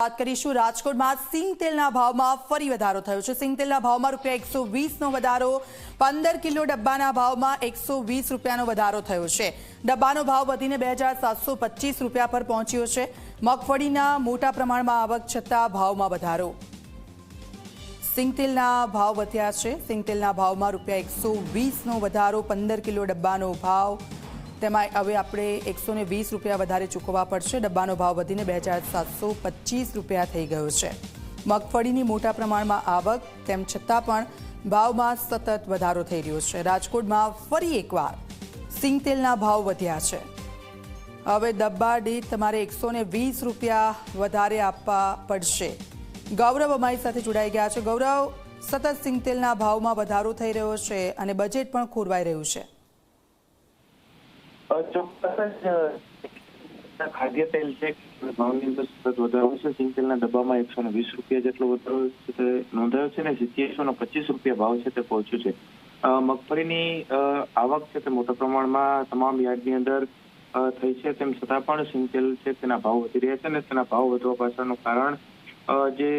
વાત કરીશું રાજકોટમાં સિંગ તેલના ભાવમાં ફરી વધારો થયો છે। સિંગ તેલના ભાવમાં ₹120 નો વધારો, 15 કિલો ડબ્બાના ભાવમાં ₹120નો વધારો થયો છે। ડબ્બાનો ભાવ વધીને ₹2725 પર પહોંચ્યો છે। મગફળીના મોટા પ્રમાણમાં આવક છતાં ભાવમાં વધારો। સિંગ તેલના ભાવ વધ્યા છે। સિંગ તેલના ભાવમાં ₹120નો વધારો, 15 કિલો ડબ્બાનો ભાવ, તેમાં હવે આપણે ₹120 વધારે ચૂકવવા પડશે। ડબ્બાનો ભાવ વધીને ₹2725 થઈ ગયો છે। મગફળીની મોટા પ્રમાણમાં આવક, તેમ છતાં પણ ભાવમાં સતત વધારો થઈ રહ્યો છે। રાજકોટમાં ફરી એકવાર સિંગ તેલના ભાવ વધ્યા છે। હવે ડબ્બા દીઠ તમારે ₹120 વધારે આપવા પડશે। ગૌરવ અમારી સાથે જોડાઈ ગયા છે। ગૌરવ, સતત સિંગ તેલના ભાવમાં વધારો થઈ રહ્યો છે અને બજેટ પણ ખોરવાઈ રહ્યું છે। ખાદ્ય તેલ છે ભાવની અંદર સતત વધારો છે। સિંગ તેલના ડબ્બામાં ₹120 જેટલો વધારો નોંધાયો છે અને ₹2725 ભાવ છે તે પહોંચ્યો છે। મગફળીની આવક છે તે મોટા પ્રમાણમાં તમામ યાર્ડની અંદર થઈ છે, તેમ છતાં પણ સિંગ તેલ છે તેના ભાવ વધી રહ્યા છે અને તેના ભાવ વધવા પાછળનું કારણ જે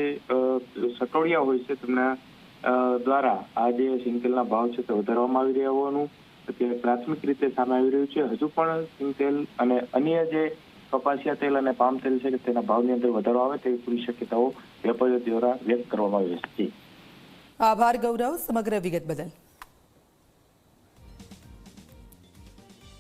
સટોડિયા હોય છે તેમના દ્વારા આ જે સિંગ તેલના ભાવ છે તે વધારવામાં આવી રહ્યા હોવાનું અત્યારે પ્રાથમિક રીતે સામે આવી રહ્યું છે। હજુ પણ સિંગ તેલ અને અન્ય જે કપાસિયા તેલ અને પામ તેલ છે તેના ભાવની અંદર વધારો આવે તેવી પૂરી શક્યતાઓ વેપારીઓ દ્વારા વ્યક્ત કરવામાં આવી છે। આભાર ગૌરવ, સમગ્ર વિગત બદલ।